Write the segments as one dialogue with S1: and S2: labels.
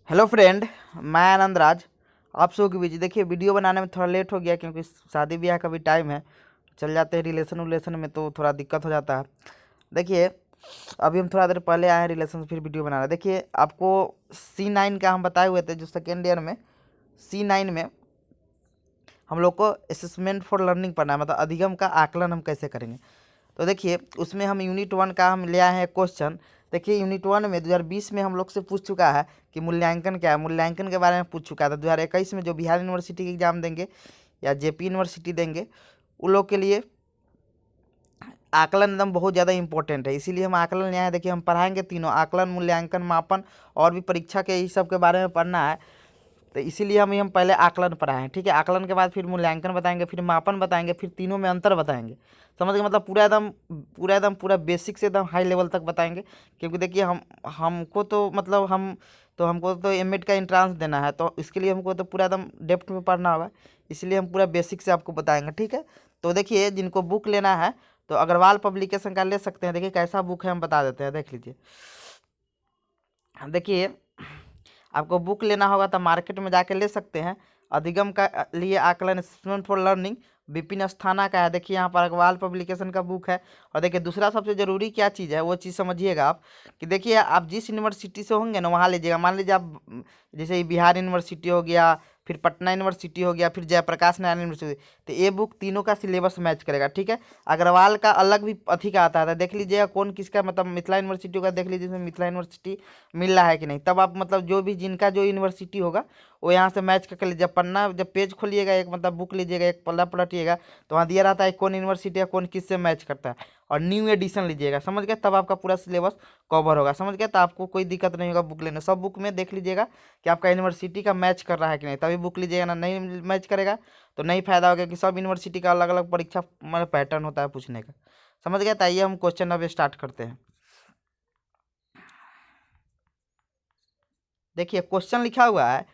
S1: Hello friend, मैं आनंद राज आप सबों के बीच। देखिए, वीडियो बनाने में थोड़ा लेट हो गया क्योंकि शादी ब्याह का भी टाइम है। चल जाते हैं रिलेशन उलेशन में तो थोड़ा दिक्कत हो जाता है। देखिए, अभी हम थोड़ा देर पहले आए हैं रिलेशन से, फिर वीडियो बना रहे हैं। देखिए, आपको C9 का हम बताए हुए थे जो सेकेंड ईयर में C9 में हम लोग को असेसमेंट फॉर लर्निंग पढ़ना है, मतलब अधिगम का आकलन हम कैसे करेंगे। तो देखिए, उसमें हम यूनिट 1 का हम ले आए हैं क्वेश्चन। देखिए, यूनिट 1 में 2020 में हम लोग से पूछ चुका है कि मूल्यांकन क्या है, मूल्यांकन के बारे में पूछ चुका था। 2021 में जो बिहार यूनिवर्सिटी के एग्जाम देंगे या JP यूनिवर्सिटी देंगे, उन लोग के लिए आकलन एकदम बहुत ज़्यादा इंपॉर्टेंट है। इसीलिए हम आकलन यहाँ देखिए हम पढ़ाएंगे तीनों, आकलन, मूल्यांकन, मापन और भी परीक्षा के इस सब के बारे में पढ़ना है। तो इसीलिए हम पहले आकलन पढ़ाएं, ठीक है। आकलन के बाद फिर मूल्यांकन बताएंगे, फिर मापन बताएंगे, फिर तीनों में अंतर बताएंगे। समझ गए, मतलब पूरा बेसिक से एकदम हाई लेवल तक बताएंगे। क्योंकि देखिए, हमको तो मतलब हमको तो M.Ed का एंट्रांस देना है, तो इसके लिए हमको तो पूरा एकदम डेप्थ में पढ़ना होगा। इसलिए हम पूरा बेसिक से आपको बताएंगे, ठीक है। तो देखिए, जिनको बुक लेना है तो अग्रवाल पब्लिकेशन का ले सकते हैं। देखिए कैसा बुक है हम बता देते हैं, देख लीजिए। देखिए, आपको बुक लेना होगा तो मार्केट में जाके ले सकते हैं। अधिगम का लिए आकलन, assessment for learning, Vipin Asthana का है। देखिए, यहाँ पर अग्रवाल पब्लिकेशन का बुक है। और देखिए, दूसरा सबसे ज़रूरी क्या चीज़ है वो चीज़ समझिएगा आप, कि देखिए आप जिस यूनिवर्सिटी से होंगे ना वहाँ लीजिएगा। मान लीजिए आप जैसे ही बिहार यूनिवर्सिटी हो गया, फिर पटना यूनिवर्सिटी हो गया, फिर जयप्रकाश नारायण यूनिवर्सिटी, तो ये बुक तीनों का सिलेबस मैच करेगा, ठीक है। अग्रवाल का अलग भी अथी का आता है, देख लीजिएगा कौन किसका, मतलब मिथिला यूनिवर्सिटी का देख लीजिए, इसमें मिथिला यूनिवर्सिटी मिल रहा है कि नहीं। तब आप मतलब जो भी जिनका जो यूनिवर्सिटी होगा वो यहाँ से मैच करके लीजिए। पन्ना जब पेज खोलिएगा, एक मतलब बुक लीजिएगा, एक पल्ला पलटिएगा तो वहाँ दिया रहता है कौन यूनिवर्सिटी है, कौन किससे मैच करता है। और न्यू एडिशन लीजिएगा, समझ गए, तब आपका पूरा सिलेबस कवर होगा, समझ गए। तो आपको कोई दिक्कत नहीं होगा बुक लेने। सब बुक में देख लीजिएगा कि आपका यूनिवर्सिटी का मैच कर रहा है कि नहीं, तभी बुक लीजिएगा ना। नहीं मैच करेगा तो नहीं फायदा होगा, कि सब यूनिवर्सिटी का अलग अलग परीक्षा मतलब पैटर्न होता है पूछने का, समझ गए। तो आइए हम क्वेश्चन अब स्टार्ट करते हैं। देखिए, क्वेश्चन लिखा हुआ है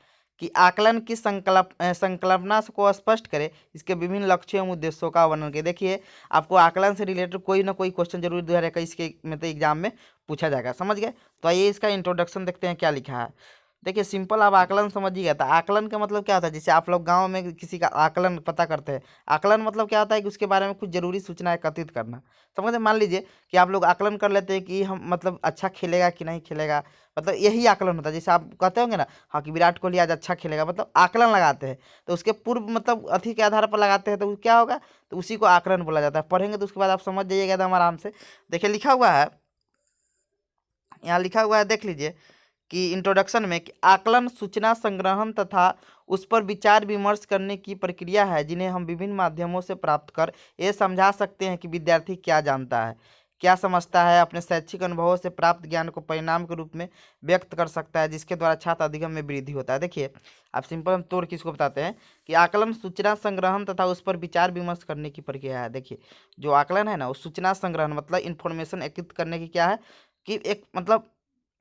S1: कि आकलन की संकल्पना को स्पष्ट करें, इसके विभिन्न लक्ष्यों एवं उद्देश्यों का वर्णन करें। देखिए, आपको आकलन से रिलेटेड कोई ना कोई क्वेश्चन जरूर 2021 के मतलब एग्जाम में पूछा जाएगा, समझ गए। तो आइए इसका इंट्रोडक्शन देखते हैं क्या लिखा है। देखिए, सिंपल आप आकलन समझिएगा। तो आकलन का मतलब क्या होता है, जैसे आप लोग गांव में किसी का आकलन पता करते हैं। आकलन मतलब क्या होता है कि उसके बारे में कुछ जरूरी सूचना एकत्रित करना, समझ गए। मान लीजिए कि आप लोग आकलन कर लेते हैं कि हम मतलब अच्छा खेलेगा कि नहीं खेलेगा, मतलब यही आकलन होता है। जैसे आप कहते होंगे ना, हाँ कि विराट कोहली आज अच्छा खेलेगा, मतलब आकलन लगाते हैं। तो उसके पूर्व मतलब अथी के आधार पर लगाते हैं, तो वो क्या होगा, तो उसी को आकलन बोला जाता है। पढ़ेंगे तो उसके बाद आप समझ जाइएगा एकदम आराम से। देखिए, लिखा हुआ है, यहाँ लिखा हुआ है, देख लीजिए कि इंट्रोडक्शन में कि आकलन सूचना संग्रहण तथा उस पर विचार विमर्श करने की प्रक्रिया है, जिन्हें हम विभिन्न माध्यमों से प्राप्त कर ये समझा सकते हैं कि विद्यार्थी क्या जानता है, क्या समझता है, अपने शैक्षिक अनुभवों से प्राप्त ज्ञान को परिणाम के रूप में व्यक्त कर सकता है, जिसके द्वारा छात्र अधिगम में वृद्धि होता है। देखिए, आप सिंपल हम तोड़ किसको बताते हैं कि आकलन सूचना संग्रहण तथा उस पर विचार विमर्श करने की प्रक्रिया है। देखिए, जो आकलन है ना, वो सूचना संग्रहण मतलब इंफॉर्मेशन एकत्रित करने की क्या है, कि एक मतलब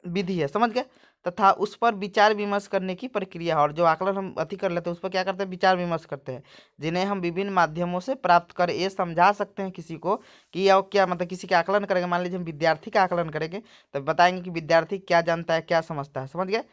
S1: विधि है, समझ गए। तथा उस पर विचार विमर्श करने की प्रक्रिया है। और जो आकलन हम अति कर लेते हैं उस पर क्या करते हैं, विचार विमर्श करते हैं, जिन्हें हम विभिन्न माध्यमों से प्राप्त कर ये समझा सकते हैं किसी को कि और क्या मतलब किसी का आकलन करेंगे। मान लीजिए हम विद्यार्थी का आकलन करेंगे तो बताएंगे कि विद्यार्थी क्या जानता है, क्या समझता है, समझ गए।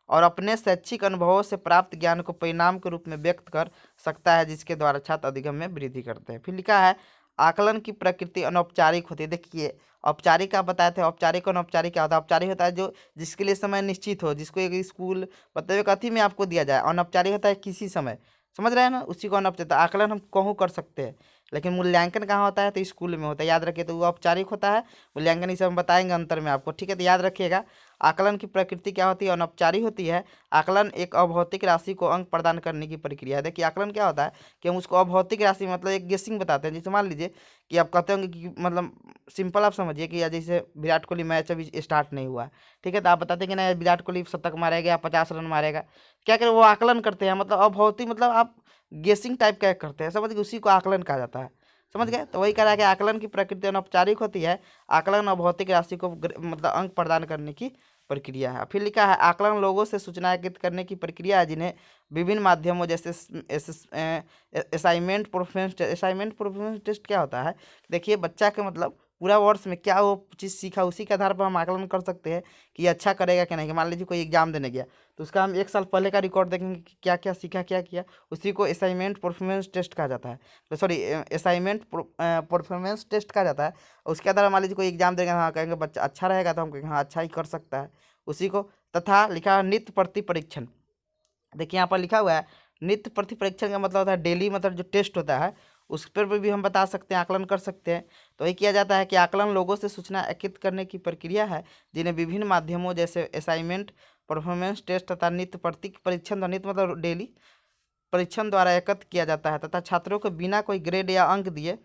S1: और अपने शैक्षिक अनुभवों से प्राप्त ज्ञान को परिणाम के रूप में व्यक्त कर सकता है, जिसके द्वारा छात्र अधिगम में वृद्धि करते हैं। फिर लिखा है, आकलन की प्रकृति अनौपचारिक होती है। देखिए, औपचारिक आप बताए थे, औपचारिक और अनौपचारिक क्या होता है। औपचारिक होता है जो जिसके लिए समय निश्चित हो, जिसको एक स्कूल मतलब एक अथी में आपको दिया जाए। अनौपचारिक होता है किसी समय, समझ रहे हैं ना, उसी को अनौपचारिक। आकलन हम कहूँ कर सकते हैं, लेकिन मूल्यांकन कहाँ होता है, तो स्कूल में होता है, याद रखिए। तो वो औपचारिक होता है, मूल्यांकन इसे हम बताएंगे अंतर में आपको, ठीक है। तो याद रखिएगा, आकलन की प्रकृति क्या होती है, अनौपचारिक होती है। आकलन एक अभौतिक राशि को अंक प्रदान करने की प्रक्रिया है। देखिए, आकलन क्या होता है कि हम उसको अभौतिक राशि मतलब एक गेसिंग बताते हैं। जैसे मान लीजिए कि आप कहते होंगे कि मतलब सिंपल आप समझिए कि या जैसे विराट कोहली मैच अभी स्टार्ट नहीं हुआ है, ठीक है। तो आप बताते हैं कि ना विराट कोहली शतक मारेगा, 50 रन मारेगा, क्या करें, वो आकलन करते हैं, मतलब अभौतिक मतलब आप गेसिंग टाइप का करते हैं, समझ गए, उसी को आकलन कहा जाता है, समझ गए। तो वही कह रहा है कि आकलन की प्रकृति अनौपचारिक होती है। आकलन अभौतिक राशि को मतलब अंक प्रदान करने की प्रक्रिया है। फिर लिखा है, आकलन लोगों से सूचना एकत्रित करने की प्रक्रिया है, जिन्हें विभिन्न माध्यमों जैसे assignment performance test. Assignment performance test क्या होता है, देखिए बच्चा के मतलब पूरा वर्ष में क्या वो चीज़ सीखा, उसी के आधार पर हम आकलन कर सकते हैं कि अच्छा करेगा कि नहीं। कि मान लीजिए कोई एग्जाम देने गया तो उसका हम 1 साल पहले का रिकॉर्ड देखेंगे कि क्या क्या सीखा, क्या किया। उसी को असाइनमेंट परफॉर्मेंस टेस्ट कहा जाता है, तो सॉरी असाइनमेंट परफॉर्मेंस टेस्ट कहा जाता है। उसके आधार मान लीजिए कोई एग्जाम देगा, हाँ कहेंगे बच्चा अच्छा रहेगा तो हम कहेंगे हाँ अच्छा ही कर सकता है उसी को। तथा लिखा है नित्य प्रति परीक्षण। देखिए यहाँ पर लिखा हुआ है नित्य प्रति परीक्षण का मतलब होता है डेली, मतलब जो टेस्ट होता है उस पर भी हम बता सकते हैं, आकलन कर सकते हैं। तो ये किया जाता है कि आकलन लोगों से सूचना एकत्रित करने की प्रक्रिया है जिन्हें विभिन्न माध्यमों जैसे असाइनमेंट, परफॉर्मेंस टेस्ट तथा नित्य प्रति परीक्षण, नित्य मतलब डेली परीक्षण द्वारा एकत्र किया जाता है तथा छात्रों को बिना कोई ग्रेड या अंक दिए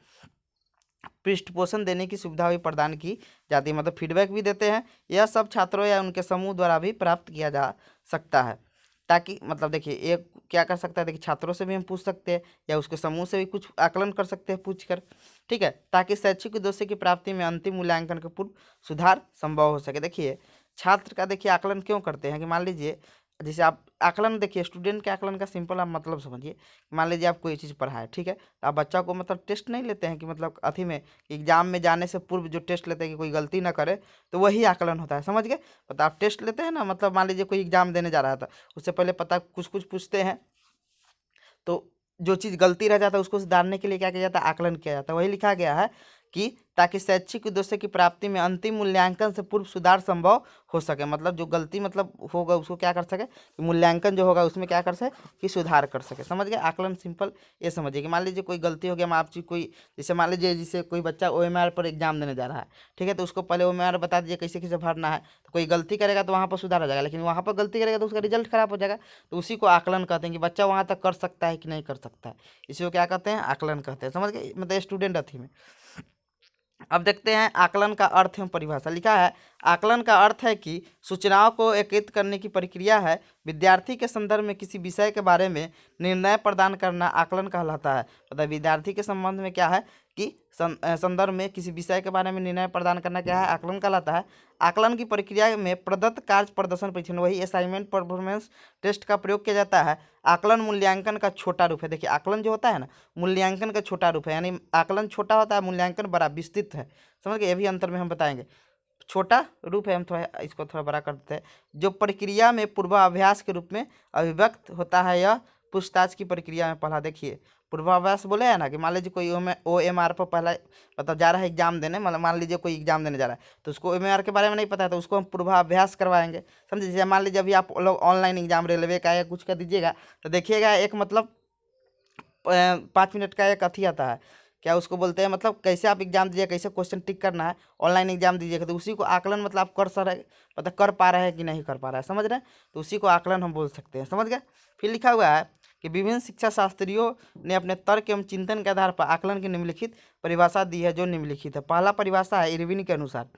S1: पृष्ठपोषण देने की सुविधा भी प्रदान की जाती है, मतलब फीडबैक भी देते हैं। यह सब छात्रों या उनके समूह द्वारा भी प्राप्त किया जा सकता है, ताकि मतलब देखिए एक क्या कर सकता है, देखिए छात्रों से भी हम पूछ सकते हैं या उसके समूह से भी कुछ आकलन कर सकते हैं पूछ कर, ठीक है, ताकि शैक्षिक उद्देश्य की प्राप्ति में अंतिम मूल्यांकन का पूर्व सुधार संभव हो सके। देखिए छात्र का देखिए आकलन क्यों करते हैं कि मान लीजिए जैसे आप आकलन देखिए स्टूडेंट के आकलन का सिंपल आप मतलब समझिए। मान लीजिए आप कोई चीज़ पढ़ाए, ठीक है, तो आप बच्चा को मतलब टेस्ट नहीं लेते हैं कि मतलब अथी में एग्जाम में जाने से पूर्व जो टेस्ट लेते हैं कि कोई गलती ना करे, तो वही आकलन होता है, समझ गए। मतलब आप टेस्ट लेते हैं ना, मतलब मान लीजिए कोई एग्जाम देने जा रहा था, उससे पहले पता कुछ कुछ पूछते हैं, तो जो चीज़ गलती रह जाता है उसको सुधारने के लिए क्या किया जाता है, आकलन किया जाता है। वही लिखा गया है कि ताकि शैक्षिक उद्देश्य की प्राप्ति में अंतिम मूल्यांकन से पूर्व सुधार संभव हो सके, मतलब जो गलती मतलब होगा उसको क्या कर सके कि मूल्यांकन जो होगा उसमें क्या कर सके कि सुधार कर सके, समझ गए। आकलन सिंपल ये समझिए कि मान लीजिए कोई गलती हो गया, मैं आपसे कोई जैसे मान लीजिए जैसे कोई बच्चा OMR पर एग्जाम देने जा रहा है, ठीक है, तो उसको पहले OMR बता दीजिए कैसे कैसे भरना है, तो कोई गलती करेगा तो वहाँ पर सुधार हो जाएगा, लेकिन वहाँ पर गलती करेगा तो उसका रिजल्ट खराब हो जाएगा। तो उसी को आकलन कहते हैं कि बच्चा वहाँ तक कर सकता है कि नहीं कर सकता है, इसी को क्या कहते हैं, आकलन कहते हैं, समझ गए, मतलब स्टूडेंट अथी में। अब देखते हैं आकलन का अर्थ एवं परिभाषा। लिखा है आकलन का अर्थ है कि सूचनाओं को एकत्रित करने की प्रक्रिया है। विद्यार्थी के संदर्भ में किसी विषय के बारे में निर्णय प्रदान करना आकलन कहलाता है। मतलब विद्यार्थी के संबंध में क्या है कि संदर्भ में किसी विषय के बारे में निर्णय प्रदान करना क्या है, आकलन कहलाता है। आकलन की प्रक्रिया में प्रदत्त कार्य प्रदर्शन परीक्षण, वही असाइनमेंट परफॉर्मेंस टेस्ट का प्रयोग किया जाता है। आकलन मूल्यांकन का छोटा रूप है। देखिए आकलन जो होता है ना, मूल्यांकन का छोटा रूप है, यानी आकलन छोटा होता है, मूल्यांकन बड़ा विस्तृत है, समझ गए। ये भी अंतर में हम बताएंगे। छोटा रूप है, हम थोड़ा इसको थोड़ा बड़ा कर देते हैं। जो प्रक्रिया में पूर्वाभ्यास के रूप में अभिव्यक्त होता है, यह पूछताछ की प्रक्रिया में पहला। देखिए पूर्वाभ्यास बोले है ना कि मान लीजिए कोई OMR पर पहला मतलब जा रहा है एग्जाम देने, मतलब मान लीजिए कोई एग्जाम देने जा रहा है तो उसको OMR के बारे में नहीं पता है, तो उसको हम पूर्वाभ्यास करवाएंगे, समझिए। जैसे मान लीजिए अभी आप लोग ऑनलाइन एग्जाम रेलवे का या कुछ का दीजिएगा तो देखिएगा एक मतलब 5 मिनट का एक अथी आता है, क्या उसको बोलते हैं, मतलब कैसे आप एग्जाम दीजिए, कैसे क्वेश्चन टिक करना है, ऑनलाइन एग्जाम दीजिएगा, तो उसी को आकलन मतलब आप कर सर मतलब कर पा रहे हैं कि नहीं कर पा रहा है, समझ रहे हैं, तो उसी को आकलन हम बोल सकते हैं, समझ गए। फिर लिखा हुआ है कि विभिन्न शिक्षा शास्त्रियों ने अपने तर्क एवं चिंतन के आधार पर आकलन की निम्नलिखित परिभाषा दी है, जो निम्नलिखित है। पहला परिभाषा है इरविन के अनुसार।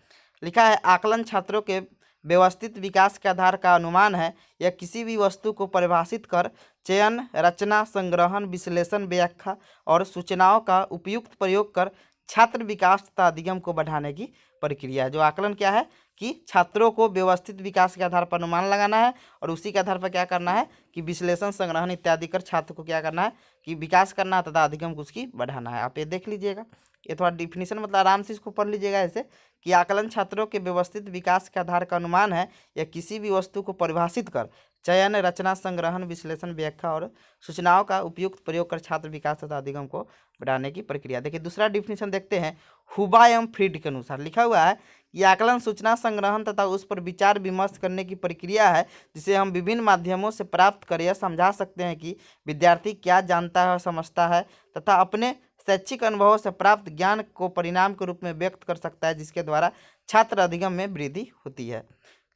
S1: लिखा है आकलन छात्रों के व्यवस्थित विकास के आधार का अनुमान है। यह किसी भी वस्तु को परिभाषित कर चयन, रचना, संग्रहण, विश्लेषण, व्याख्या और सूचनाओं का उपयुक्त प्रयोग कर छात्र विकास तथा अधिगम को बढ़ाने की प्रक्रिया है। जो आकलन क्या है कि छात्रों को व्यवस्थित विकास के आधार पर अनुमान लगाना है और उसी के आधार पर क्या करना है कि विश्लेषण, संग्रहण इत्यादि कर छात्र को क्या करना है कि विकास करना है तथा अधिगम को उसकी बढ़ाना है। आप ये देख लीजिएगा, ये थोड़ा डिफिनीशन मतलब आराम से इसको पढ़ लीजिएगा ऐसे कि आकलन छात्रों के व्यवस्थित विकास के आधार का अनुमान है या किसी भी वस्तु को परिभाषित कर चयन, रचना, संग्रहण, विश्लेषण, व्याख्या और सूचनाओं का उपयुक्त प्रयोग कर छात्र विकास तथा अधिगम को बढ़ाने की प्रक्रिया। देखिए दूसरा डिफिनीशन देखते हैं हुबा एवं फ्रीड के अनुसार। लिखा हुआ है कि आकलन सूचना संग्रहण तथा उस पर विचार विमर्श करने की प्रक्रिया है जिसे हम विभिन्न माध्यमों से प्राप्त कर यह समझा सकते हैं कि विद्यार्थी क्या जानता है और समझता है तथा अपने शैक्षिक अनुभवों से प्राप्त ज्ञान को परिणाम के रूप में व्यक्त कर सकता है, जिसके द्वारा छात्र अधिगम में वृद्धि होती है।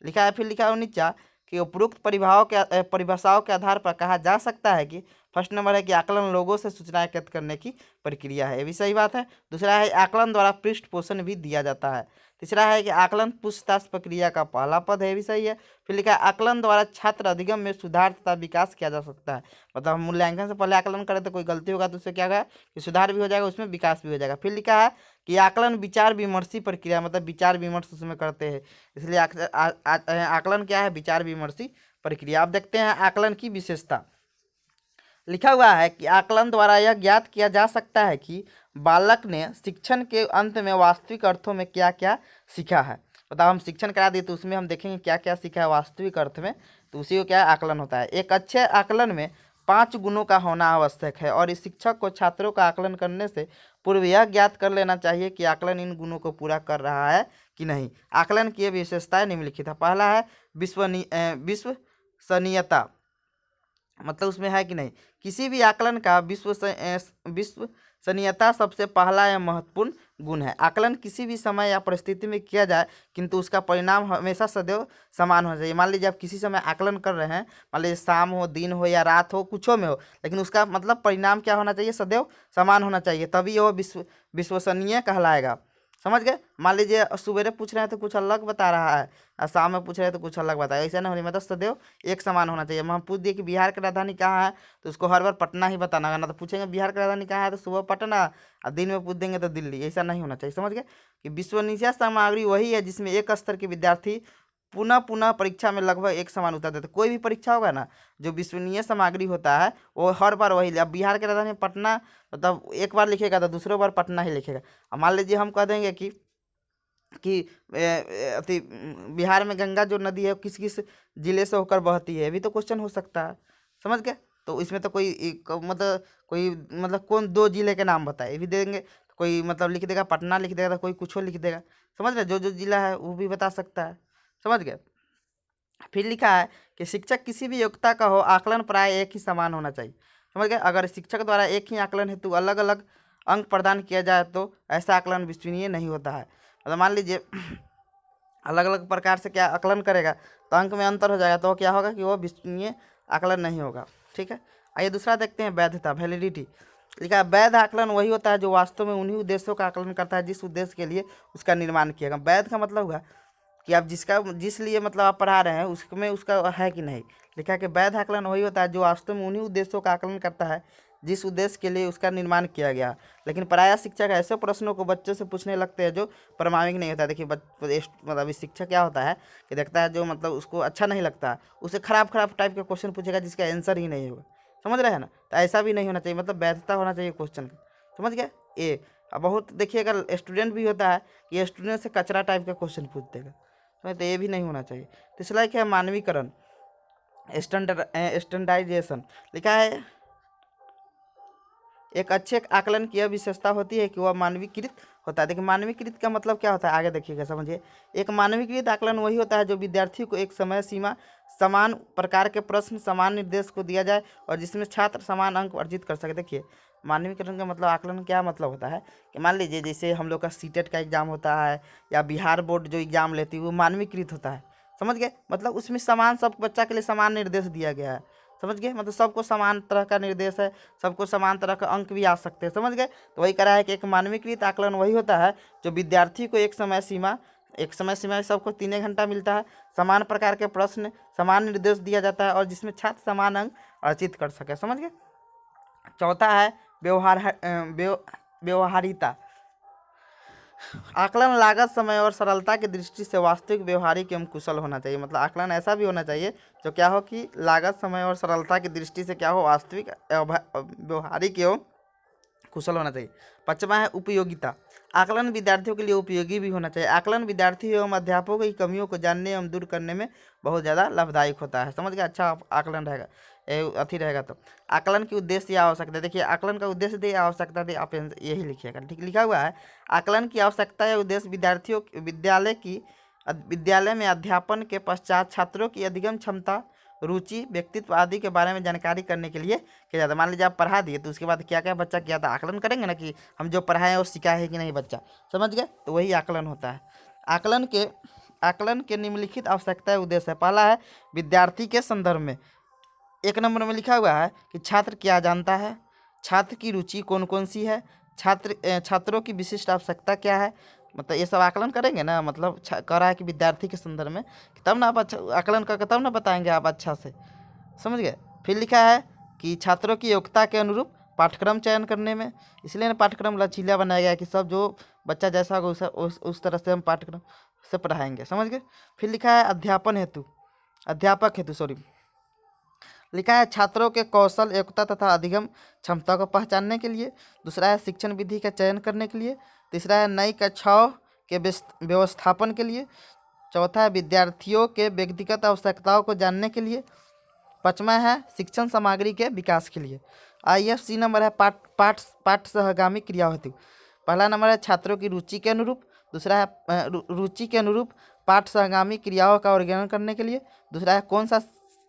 S1: लिखा है फिर लिखा है नीचा कि उपरोक्त परिभाषाओं के आधार पर कहा जा सकता है कि फर्स्ट नंबर है कि आकलन लोगों से सूचना एकत्र करने की प्रक्रिया है, ये भी सही बात है। दूसरा है आकलन द्वारा पृष्ठ पोषण भी दिया जाता है। तीसरा है कि आकलन पूछताछ प्रक्रिया का पहला पद है, ये भी सही है। फिर लिखा है आकलन द्वारा छात्र अधिगम में सुधार तथा विकास किया जा सकता है। मतलब हम मूल्यांकन से पहले आकलन करें तो कोई गलती होगा तो उससे क्या होगा कि सुधार भी हो जाएगा, उसमें विकास भी हो जाएगा। फिर लिखा है कि आकलन विचार विमर्शी प्रक्रिया, मतलब विचार विमर्श उसमें करते हैं, इसलिए आकलन क्या है, विचार विमर्शी प्रक्रिया। अब देखते हैं आकलन की विशेषता। लिखा हुआ है कि आकलन द्वारा यह ज्ञात किया जा सकता है कि बालक ने शिक्षण के अंत में वास्तविक अर्थों में क्या क्या सीखा है। मतलब हम शिक्षण करा दिए तो उसमें हम देखेंगे क्या क्या सीखा है वास्तविक अर्थ में, तो उसी को क्या आकलन होता है। एक अच्छे आकलन में 5 गुणों का होना आवश्यक है और इस शिक्षक को छात्रों का आकलन करने से पूर्व यह ज्ञात कर लेना चाहिए कि आकलन इन गुणों को पूरा कर रहा है कि नहीं। आकलन की विशेषताएं निम्नलिखित है। पहला है विश्वसनीयता, मतलब उसमें है कि नहीं। किसी भी आकलन का विश्वसनीयता सबसे पहला या महत्वपूर्ण गुण है। आकलन किसी भी समय या परिस्थिति में किया जाए किंतु उसका परिणाम हमेशा सदैव समान होना चाहिए। मान लीजिए आप किसी समय आकलन कर रहे हैं, मान लीजिए शाम हो, दिन हो या रात हो, कुछो में हो, लेकिन उसका मतलब परिणाम क्या होना चाहिए, सदैव समान होना चाहिए, तभी वो विश्वसनीय कहलाएगा। समझ गए। मान लीजिए सवेरे पूछ रहे हैं तो कुछ अलग बता रहा है और शाम में पूछ रहे हैं तो कुछ अलग बताया, ऐसा नहीं होनी, मतलब सदैव एक समान होना चाहिए। हम पूछ दिए कि बिहार की राजधानी कहाँ है तो उसको हर बार पटना ही बताना है, ना तो पूछेंगे बिहार की राजधानी कहाँ है तो सुबह पटना और दिन में पूछ देंगे तो दिल्ली, ऐसा नहीं होना चाहिए। समझ गए कि विश्वसनीय सामग्री वही है जिसमें एक स्तर के विद्यार्थी पुनः पुनः परीक्षा में लगभग एक समान उत्तर देते। कोई भी परीक्षा होगा ना, जो विश्वसनीय सामग्री होता है वो हर बार वही। अब बिहार की राजधानी पटना, मतलब एक बार लिखेगा तो दूसरे बार पटना ही लिखेगा। अब मान लीजिए हम कह देंगे कि अति बिहार में गंगा जो नदी है किस किस जिले से होकर बहती है, भी तो क्वेश्चन हो सकता है। समझ गए। तो इसमें तो मतलब कौन 2 जिले के नाम बताए, ये भी देंगे। कोई मतलब लिख देगा पटना, लिख देगा, तो कोई कुछ लिख देगा। समझ रहे, जो जो जिला है वो भी बता सकता है। समझ गए। फिर लिखा है कि शिक्षक किसी भी योग्यता का हो, आकलन प्राय एक ही समान होना चाहिए। समझ गए। अगर शिक्षक द्वारा एक ही आकलन हेतु अलग अलग अंक प्रदान किया जाए तो ऐसा आकलन विश्वसनीय नहीं होता है। मतलब मान लीजिए अलग अलग प्रकार से क्या आकलन करेगा तो अंक में अंतर हो जाएगा, तो क्या होगा कि वो विश्वसनीय आकलन नहीं होगा। ठीक है। आइए दूसरा देखते हैं, वैधता, वैलिडिटी। लिखा है वैध आकलन वही होता है जो वास्तव में उन्हीं उद्देश्यों का आकलन करता है जिस उद्देश्य के लिए उसका निर्माण किया गया। वैध का मतलब हुआ कि आप जिस लिए मतलब आप पढ़ा रहे हैं उसमें उसका है कि नहीं। लिखा है कि वैध आकलन वही होता है जो वास्तव में उन्हीं उद्देश्यों का आकलन करता है जिस उद्देश्य के लिए उसका निर्माण किया गया। लेकिन प्रायः शिक्षक ऐसे प्रश्नों को बच्चों से पूछने लगते हैं जो प्रामाणिक नहीं होता। देखिए मतलब इस शिक्षक क्या होता है कि देखता है जो मतलब उसको अच्छा नहीं लगता, उसे खराब खराब टाइप के क्वेश्चन पूछेगा जिसका आंसर ही नहीं होगा। समझ रहे हैं ना। तो ऐसा भी नहीं होना चाहिए, मतलब वैधता होना चाहिए क्वेश्चन का। समझ गए। ए अब बहुत देखिए, अगर स्टूडेंट भी होता है कि स्टूडेंट से कचरा टाइप का क्वेश्चन पूछ देगा, तो ये भी नहीं होना चाहिए। तीसरा क्या है, मानवीकरण, स्टैंडर्डाइजेशन। लिखा है एक अच्छे आकलन की यह विशेषता होती है कि वह मानवीकृत होता है। देखिए मानवीकृत का मतलब क्या होता है, आगे देखिएगा समझिए। एक मानवीकृत आकलन वही होता है जो विद्यार्थी को एक समय सीमा, समान प्रकार के प्रश्न, समान निर्देश को दिया जाए और जिसमें छात्र समान अंक अर्जित कर सके। देखिए मानवीकरण का मतलब, आकलन क्या मतलब होता है कि मान लीजिए जैसे हम लोग का सीटेट का एग्जाम होता है या बिहार बोर्ड जो एग्जाम लेती है वो मानवीकृत होता है। समझ गए। मतलब उसमें समान, सब बच्चा के लिए समान निर्देश दिया गया है। समझ गए। मतलब सबको समान तरह का निर्देश है, सबको समान तरह का अंक भी आ सकते हैं। समझ गए। तो वही करा है कि एक मानवीकृत आकलन वही होता है जो विद्यार्थी को एक समय सीमा सबको 3 घंटा मिलता है, समान प्रकार के प्रश्न, समान निर्देश दिया जाता है और जिसमें छात्र समान अंक अर्जित कर सके। समझ गए। चौथा है व्यवहारिता। आकलन लागत, समय और सरलता की दृष्टि से वास्तविक, व्यवहारिक एवं कुशल होना चाहिए। मतलब आकलन ऐसा भी होना चाहिए जो क्या हो कि लागत, समय और सरलता की दृष्टि से क्या हो, वास्तविक, व्यवहारिक एवं कुशल होना चाहिए। पांचवा है उपयोगिता। आकलन विद्यार्थियों के लिए उपयोगी भी होना चाहिए। आकलन विद्यार्थी एवं अध्यापकों की कमियों को जानने एवं दूर करने में बहुत ज़्यादा लाभदायक होता है। समझ गए। अच्छा आकलन रहेगा, अथी रहेगा तो आकलन की उद्देश्य या आवश्यकता। देखिए आकलन का उद्देश्य दे, आवश्यकता दे, आप यही लिखिएगा। ठीक लिखा हुआ है। आकलन की आवश्यकता या उद्देश्य विद्यालय में अध्यापन के पश्चात छात्रों की अधिगम क्षमता, रुचि, व्यक्तित्व आदि के बारे में जानकारी करने के लिए किया जाता है। मान लीजिए आप पढ़ा दिए तो उसके बाद क्या क्या बच्चा किया था, आकलन करेंगे ना कि हम जो पढ़ाए वो सीखा है कि नहीं बच्चा। समझ गए। तो वही आकलन होता है। आकलन के निम्नलिखित आवश्यकता उद्देश्य है। पहला है विद्यार्थी के संदर्भ में। 1 नंबर में लिखा हुआ है कि छात्र क्या जानता है, छात्र की रुचि कौन कौन सी है, छात्रों की विशिष्ट आवश्यकता क्या है। मतलब ये सब आकलन करेंगे ना, मतलब कह रहा है कि विद्यार्थी के संदर्भ में, तब ना आप अच्छा आकलन करके तब ना बताएंगे आप अच्छा से। समझ गए। फिर लिखा है कि छात्रों की योग्यता के अनुरूप पाठ्यक्रम चयन करने में, इसलिए ना पाठ्यक्रम लचीला बनाया गया है कि सब जो बच्चा जैसा होगा उस तरह से हम पाठ्यक्रम से पढ़ाएंगे। समझ गए। फिर लिखा है अध्यापक हेतु लिखा है छात्रों के कौशल, योग्यता तथा अधिगम क्षमता को पहचानने के लिए। दूसरा है शिक्षण विधि का चयन करने के लिए। तीसरा है नई कक्षाओं के व्यवस्थापन के लिए। चौथा है विद्यार्थियों के व्यक्तिगत आवश्यकताओं को जानने के लिए। पाँचवा है शिक्षण सामग्री के विकास के लिए। आइए सी नंबर है पाठ सहगामी क्रिया हेतु। पहला नंबर है छात्रों की रुचि के अनुरूप। दूसरा है रुचि के अनुरूप पाठ सहगामी क्रियाओं का वर्गीकरण करने के लिए। दूसरा है कौन सा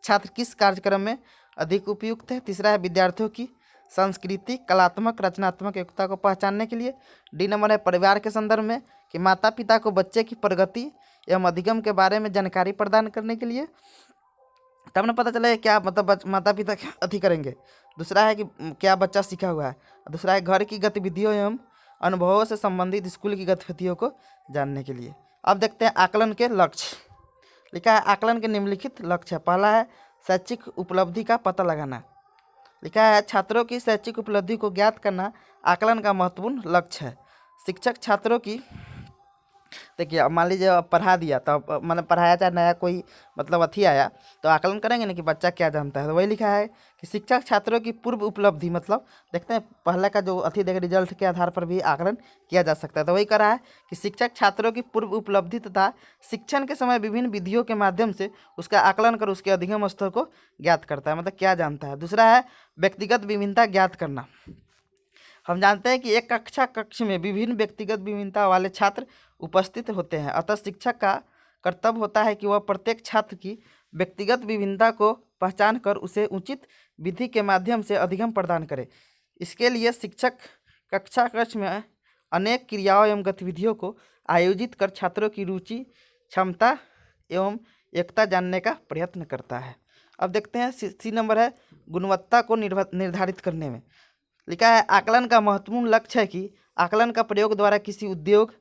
S1: छात्र किस कार्यक्रम में अधिक उपयुक्त है। तीसरा है विद्यार्थियों की संस्कृति, कलात्मक, रचनात्मक योग्यता को पहचानने के लिए। डी नंबर है परिवार के संदर्भ में कि माता पिता को बच्चे की प्रगति एवं अधिगम के बारे में जानकारी प्रदान करने के लिए, तब ना पता चले क्या मतलब माता पिता क्या अति करेंगे। दूसरा है कि क्या बच्चा सीखा हुआ है। दूसरा है घर की गतिविधियों एवं अनुभवों से संबंधित स्कूल की गतिविधियों को जानने के लिए। अब देखते हैं आकलन के लक्ष्य। लिखा है आकलन के निम्नलिखित लक्ष्य है। पहला है शैक्षिक उपलब्धि का पता लगाना। लिखा है छात्रों की शैक्षिक उपलब्धि को ज्ञात करना आकलन का महत्वपूर्ण लक्ष्य है। शिक्षक छात्रों की, देखिए अब मान लीजिए पढ़ा दिया तो मतलब पढ़ाया चाहे नया कोई मतलब अथी आया तो आकलन करेंगे ना कि बच्चा क्या जानता है। तो वही लिखा है कि शिक्षक छात्रों की पूर्व उपलब्धि, मतलब देखते हैं पहले का जो अथी देख रिजल्ट के आधार पर भी आकलन किया जा सकता है। तो वही कह रहा है कि शिक्षक छात्रों की पूर्व उपलब्धि तथा शिक्षण के समय विभिन्न विधियों के माध्यम से उसका आकलन कर उसके अधिगम स्तर को ज्ञात करता है, मतलब क्या जानता है। दूसरा है व्यक्तिगत विभिन्नता ज्ञात करना। हम जानते हैं कि एक कक्ष में विभिन्न व्यक्तिगत विभिन्नता वाले छात्र उपस्थित होते हैं, अतः शिक्षक का कर्तव्य होता है कि वह प्रत्येक छात्र की व्यक्तिगत विभिन्नता को पहचान कर उसे उचित विधि के माध्यम से अधिगम प्रदान करे। इसके लिए शिक्षक कक्षा कक्ष में अनेक क्रियाओं एवं गतिविधियों को आयोजित कर छात्रों की रुचि, क्षमता एवं एकता जानने का प्रयत्न करता है। अब देखते हैं सी नंबर है गुणवत्ता को निर्धारित करने में। लिखा है आकलन का महत्वपूर्ण लक्ष्य है कि आकलन का प्रयोग द्वारा किसी उद्योग,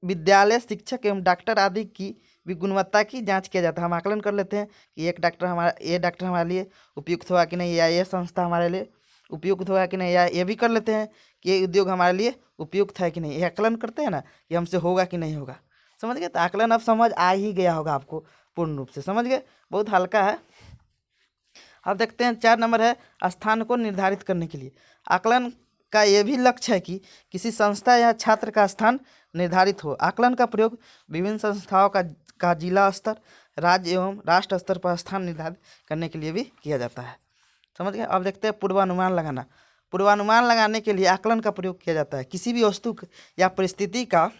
S1: विद्यालय, शिक्षक एवं डॉक्टर आदि की भी गुणवत्ता की जांच किया जाता है। हम आकलन कर लेते हैं कि ये डॉक्टर हमारे लिए उपयुक्त होगा कि नहीं, या ये संस्था हमारे लिए उपयुक्त होगा कि नहीं, या ये भी कर लेते हैं कि ये उद्योग हमारे लिए उपयुक्त है कि नहीं। ये आकलन करते हैं ना कि हमसे होगा कि नहीं होगा। समझ गए। तो आकलन अब समझ आ ही गया होगा आपको पूर्ण रूप से, समझ गए, बहुत हल्का है। अब देखते हैं 4 नंबर है स्थान को निर्धारित करने के लिए। आकलन का ये भी लक्ष्य है कि किसी संस्था या छात्र का स्थान निर्धारित हो। आकलन का प्रयोग विभिन्न संस्थाओं का जिला स्तर, राज्य एवं राष्ट्र स्तर पर स्थान निर्धारित करने के लिए भी किया जाता है। समझ गए। अब देखते हैं पूर्वानुमान लगाना। पूर्वानुमान लगाने के लिए आकलन का प्रयोग किया जाता है। किसी भी वस्तु या परिस्थिति का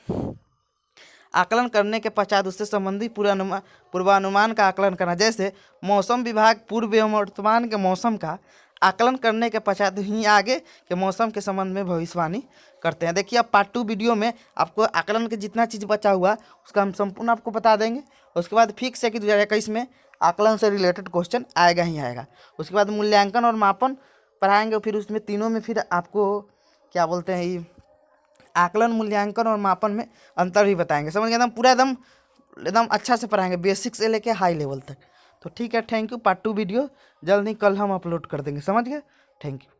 S1: आकलन करने के पश्चात उससे संबंधित पूर्वानुमान का आकलन करना। जैसे मौसम विभाग पूर्व एवं वर्तमान के मौसम का आकलन करने के पश्चात ही आगे के मौसम के संबंध में भविष्यवाणी करते हैं। देखिए अब पार्ट 2 वीडियो में आपको आकलन के जितना चीज़ बचा हुआ उसका हम संपूर्ण आपको बता देंगे। उसके बाद फिक्स है कि 2021 में आकलन से रिलेटेड क्वेश्चन आएगा ही आएगा। उसके बाद मूल्यांकन और मापन पढ़ाएंगे, फिर उसमें तीनों में फिर आपको क्या बोलते हैं ये आकलन, मूल्यांकन और मापन में अंतर भी बताएंगे। समझ गए। एकदम पूरा एकदम अच्छा से पढ़ाएंगे, बेसिक से लेके हाई लेवल तक। तो ठीक है, थैंक यू। पार्ट 2 वीडियो जल्द ही कल हम अपलोड कर देंगे। समझ गए। Thank you.